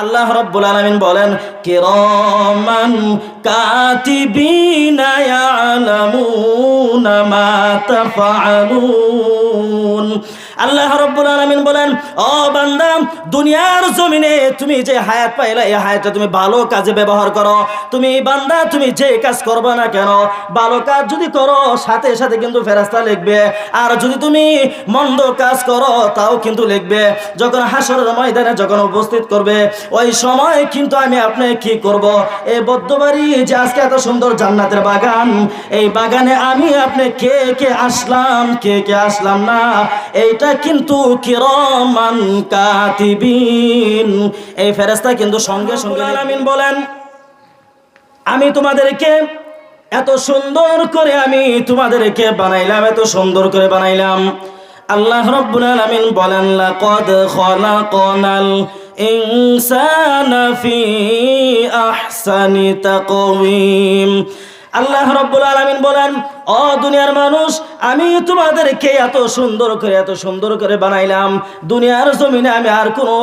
আল্লাহ রাব্বুল আলামিন বলেন কিরামান কাতিবিনা ইয়ালামুনা মা তাফআলুন। আল্লাহ রাব্বুল আলামিন বলেন, ও বান্দা, দুনিয়ার জমিনে তুমি যে হায়াত পাইলা, এই হায়াতটা তুমি ভালো কাজে ব্যবহার করো। তুমি বান্দা, তুমি যে কাজ করবে না কেন, ভালো কাজ যদি করো সাথে সাথে কিন্তু ফেরেশতা লিখবে, আর যদি তুমি মন্দ কাজ করো তাও কিন্তু লিখবে। যখন হাসরের ময়দানে যখন উপস্থিত করবে, ওই সময় কিন্তু আমি আপনি কি করব, এই বদ্ধবাড়ি যে আজকে এত সুন্দর জান্নাতের বাগান, এই বাগানে আমি আপনি কে কে আসলাম কে কে আসলাম না, এইটা কিন্তু কিরামান কাতিবিন, এই ফেরেশতা কিন্তু সঙ্গে সঙ্গে। আমিন বলেন, আমি তোমাদেরকে এত সুন্দর করে আমি তোমাদেরকে বানাইলাম, এত সুন্দর করে বানাইলাম। আল্লাহ রাব্বুল আলামিন বলেন, লাকাদ খালাকনাল ইনসানা ফি আহসানি তাকওয়িম। আল্লাহ রাব্বুল আলামিন বলেন, ও দুনিয়ার মানুষ, আমি তোমাদেরকে এত সুন্দর করে বানাইলাম। দুনিয়ার জমিনে আমি আর কোনো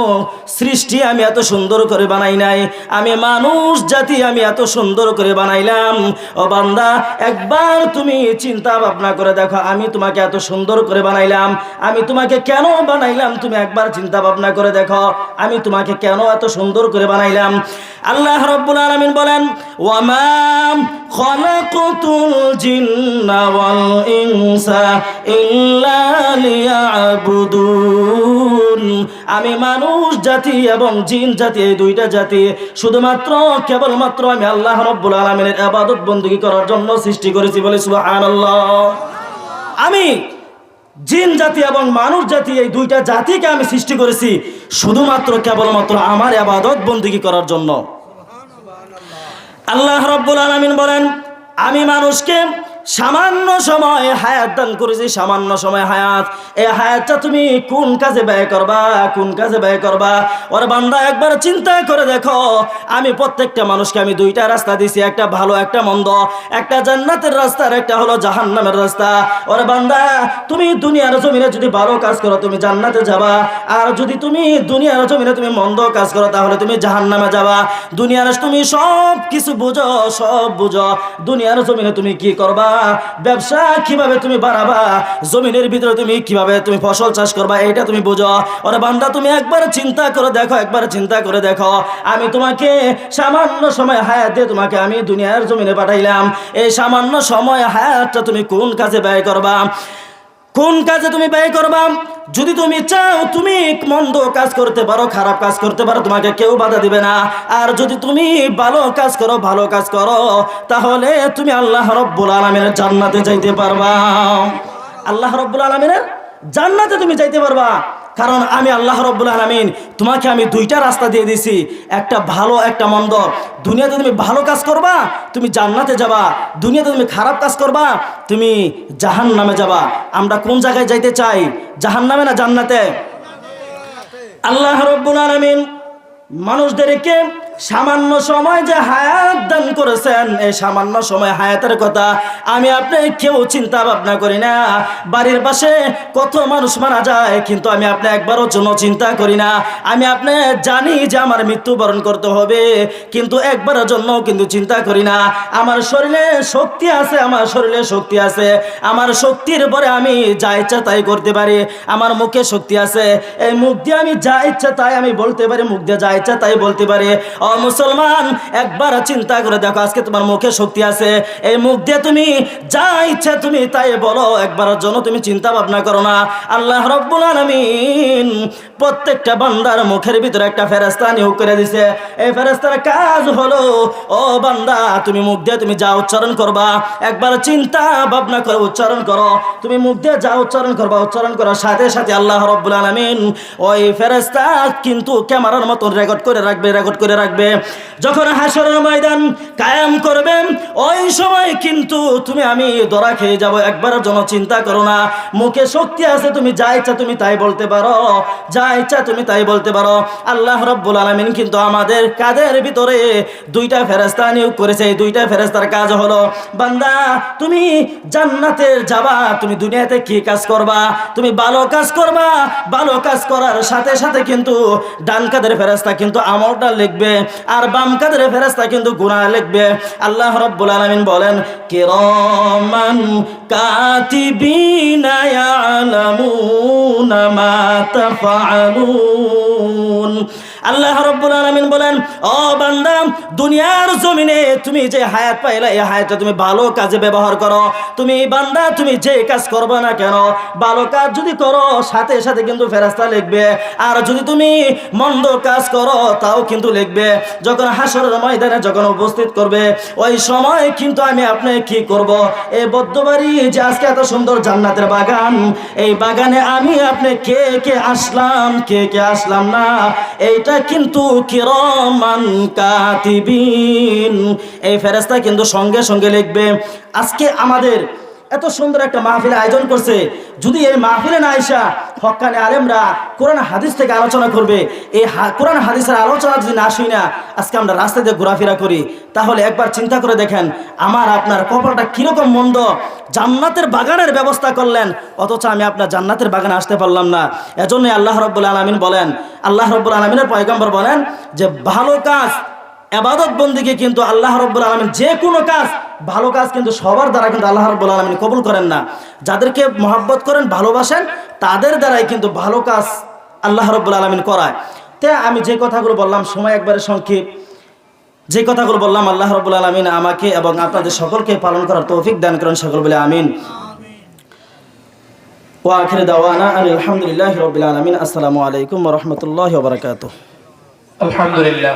সৃষ্টি আমি এত সুন্দর করে বানাই নাই। আমি মানুষ জাতি আমি এত সুন্দর করে বানাইলাম। ও বান্দা, একবার তুমি চিন্তা ভাবনা করে দেখো, আমি তোমাকে এত সুন্দর করে বানাইলাম, আমি তোমাকে কেন বানাইলাম, তুমি একবার চিন্তা ভাবনা করে দেখো, আমি তোমাকে কেন এত সুন্দর করে বানাইলাম। আল্লাহ রাব্বুল আলামিন বলেন, ওয়ামা খালাকতুল জিন্না ওয়াল ইনসা ইল্লা লিয়াবুদুন। আমি মানুষ জাতি এবং জিন জাতি, এই দুইটা জাতি শুধুমাত্র কেবলমাত্র আমি আল্লাহ রাব্বুল আলামিনের ইবাদত বندگی করার জন্য সৃষ্টি করেছি, বলে সুবহানাল্লাহ। আমি জিন জাতি এবং মানুষ জাতি, এই দুইটা জাতিকে আমি সৃষ্টি করেছি শুধুমাত্র কেবলমাত্র আমার ইবাদত বندگی করার জন্য। আল্লাহ রাব্বুল আলামিন বলেন, আমি মানুষকে সামান্য সময় হায়াত দান করেছি, সামান্য সময় হায়াত। এই হায়াতটা তুমি কোন কাজে ব্যয় করবা, কোন কাজে ব্যয় করবা? ওরে বান্দা, একবার চিন্তা করে দেখো, আমি প্রত্যেকটা মানুষকে আমি দুইটা রাস্তা দিছি, একটা ভালো একটা মন্দ, একটা জান্নাতের রাস্তা আর একটা হলো জাহান্নামের রাস্তা। ওরে বান্দা, তুমি দুনিয়ার জমিনে যদি ভালো কাজ করো তুমি জান্নাতে যাবা, আর যদি তুমি দুনিয়ার জমিনে তুমি মন্দ কাজ করো তাহলে তুমি জাহান্নামে যাবা। দুনিয়ার তুমি সব কিছু বুঝো, সব বুঝো। দুনিয়ার জমিনে তুমি কি করবা, ব্যবসা কিভাবে তুমি বাড়াবা, জমিনের ভিতরে তুমি কিভাবে তুমি ফসল চাষ করবা, এটা তুমি বুঝো। ওরে বান্দা, তুমি একবার চিন্তা করে দেখো, একবার চিন্তা করে দেখো, আমি তোমাকে সামান্য সময় হায়াত দিয়ে তোমাকে আমি দুনিয়ার জমিনে পাঠাইলাম, এই সামান্য সময় হায়াতটা তুমি কোন কাজে ব্যয় করবা, কোন কাজে তুমি ব্যয় করবা? যদি তুমি চাও তুমি মন্দ কাজ করতে পারো, খারাপ কাজ করতে পারো, তোমাকে কেউ বাধা দিবে না। আর যদি তুমি ভালো কাজ করো, ভালো কাজ করো, তাহলে তুমি আল্লাহ রাব্বুল আলামিনের জান্নাতে যাইতে পারবা। আল্লাহ রাব্বুল আলামিনের জান্নাতে তুমি যাইতে পারবা, কারণ আমি আল্লাহ রাব্বুল আলামিন তোমাকে আমি দুইটা রাস্তা দিয়ে দিছি, একটা ভালো একটা মন্দ। দুনিয়াতে তুমি ভালো কাজ করবা, তুমি জান্নাতে যাবা। দুনিয়াতে তুমি খারাপ কাজ করবা, তুমি জাহান্নামে যাবা। আমরা কোন জায়গায় যাইতে চাই, জাহান্নামে না জান্নাতে? আল্লাহ রাব্বুল আলামিন মানুষদেরকে সামান্য সময় যে হায়াত দান করেছেন, এই সামান্য সময় হায়াতের কথা আমি আপনি কেউ চিন্তা ভাবনা করি না। বাড়ির পাশে কত মানুষ মারা যায়, কিন্তু আমি আপনি একবারও জন্য চিন্তা করি না। আমি আপনি জানি যে আমার মৃত্যুবরণ করতে হবে, কিন্তু একবারের জন্য কিন্তু চিন্তা করি না। আমার শরীরে শক্তি আছে, আমার শরীরে শক্তি আছে, আমার শক্তির পরে আমি যা ইচ্ছা তাই করতে পারি। আমার মুখে শক্তি আছে, এই মুখ দিয়ে আমি যা ইচ্ছা তাই আমি বলতে পারি, মুখ দিয়ে যা ইচ্ছা তাই বলতে পারি। ও মুসলমান, একবার চিন্তা করে দেখো, আজকে তোমার মুখে শক্তি আছে, এই মুখ দিয়ে তুমি যা ইচ্ছা তুমি তাই বলো, একবারের জন্য তুমি চিন্তা ভাবনা করো না। আল্লাহ রাব্বুল আলামিন প্রত্যেকটা বান্দার মুখের ভিতরে একটা ফেরেশতা নিয়োগ করে দিয়েছে। এই ফেরেশতার কাজ হলো, ও বান্দা, তুমি মুখ দিয়ে তুমি যা উচ্চারণ করবা, একবার চিন্তা ভাবনা করে উচ্চারণ করো। তুমি মুখ দিয়ে যা উচ্চারণ করবা, উচ্চারণ করার সাথে সাথে আল্লাহ রাব্বুল আলামিন ওই ফেরেশতা কিন্তু ক্যামেরার মতন রেকর্ড করে রাখবে, রেকর্ড করে রাখবে। যখন হাসরের ময়দান কায়েম করবেন, ওই সময় কিন্তু তুমি আমি ধরা খেয়ে যাব। একবারের জন্য চিন্তা করো না, মুখে শক্তি আছে, তুমি যা ইচ্ছা তুমি তাই বলতে পারো, যা যা ইচ্ছা তুমি তাই বলতে পারো। আল্লাহ রাব্বুল আলামিন কিন্তু আমাদের কাদের ভিতরে দুইটা ফেরেশতা নিয়োগ করেছে। এই দুইটা ফেরেশতার কাজ হলো, বান্দা তুমি জান্নাতে যাবা, তুমি দুনিয়াতে কি কাজ করবা? তুমি ভালো কাজ করবা। ভালো কাজ করার সাথে সাথে কিন্তু ডান কাদের ফেরেশতা কিন্তু আমলটা লিখবে, আর বাম কাদের ফেরেশতা কিন্তু গুনাহ লিখবে। আল্লাহ রাব্বুল আলামিন বলেন, কিরামান কাতিবিনা ইয়ালামুনা মা তাফআলুন। আল্লাহ রাব্বুল আলামিন বলেন, ও বান্দা, দুনিয়ার জমিনে তুমি যে হায়াত পাইলা, এই হায়াতটা তুমি ভালো কাজে ব্যবহার করো। তুমি বান্দা, তুমি যে কাজ করবে না কেন, ভালো কাজ যদি করো সাথে সাথে কিন্তু ফেরেশতা লিখবে, আর যদি তুমি মন্দ কাজ করো তাও কিন্তু লিখবে। যখন হাসরের ময়দানে যখন উপস্থিত করবে, ওই সময় কিন্তু আমি আপনি কি করব? এই বদ্ধবাড়ি যে আজকে এত সুন্দর জান্নাতের বাগান, এই বাগানে আমি আপনি কে কে আসলাম, কে কে আসলাম না, এইটা কিন্তু কিরামান কাতিবিন, এই ফেরেশতা কিন্তু সঙ্গে সঙ্গে লিখবে। আজকে আমাদের এত সুন্দর একটা মাহফিলের আয়োজন করছে, যদি এই মাহফিলে না আইসা হক্কানি আলেমরা কোরআন হাদিস থেকে আলোচনা করবে, এই কোরআন হাদিসের আলোচনা যদি না শুই না আজকে আমরা রাস্তা দিয়ে ঘোরাফেরা করি, তাহলে একবার চিন্তা করে দেখেন আমার আপনার কপালটা কিরকম মন্দ। জান্নাতের বাগানের ব্যবস্থা করলেন, অথচ আমি আপনার জান্নাতের বাগানে আসতে পারলাম না। এজন্যই আল্লাহ রাব্বুল আলামিন বলেন, আল্লাহ রাব্বুল আলামিনের পয়গম্বর বলেন যে ভালো কাজ, ইবাদত বন্দেগী কিন্তু আল্লাহ রাব্বুল আলামিন যে কোনো কাজ, ভালো কাজ কিন্তু সবার দ্বারা কিন্তু আল্লাহ রাব্বুল আলামিন কবুল করেন না। যাদেরকে মহব্বত করেন, ভালোবাসেন, তাদের দ্বারাই কিন্তু ভালো কাজ আল্লাহ রাব্বুল আলামিন করায়। তাই আমি যে কথাগুলো বললাম, সময় একবারে সংক্ষেপ, যে কথাগুলো বললাম আল্লাহ রাব্বুল আলামিন আমাকে এবং আপনাদের সকলকে পালন করার তৌফিক দান করেন, সকল বলে আমিন। ওয়া আখিরু দাওয়ানা আলহামদুলিল্লাহি রাব্বিল আলামিন। আসসালামু আলাইকুম ওয়া রাহমাতুল্লাহি ওয়া বারাকাতুহু। আলহামদুলিল্লাহ।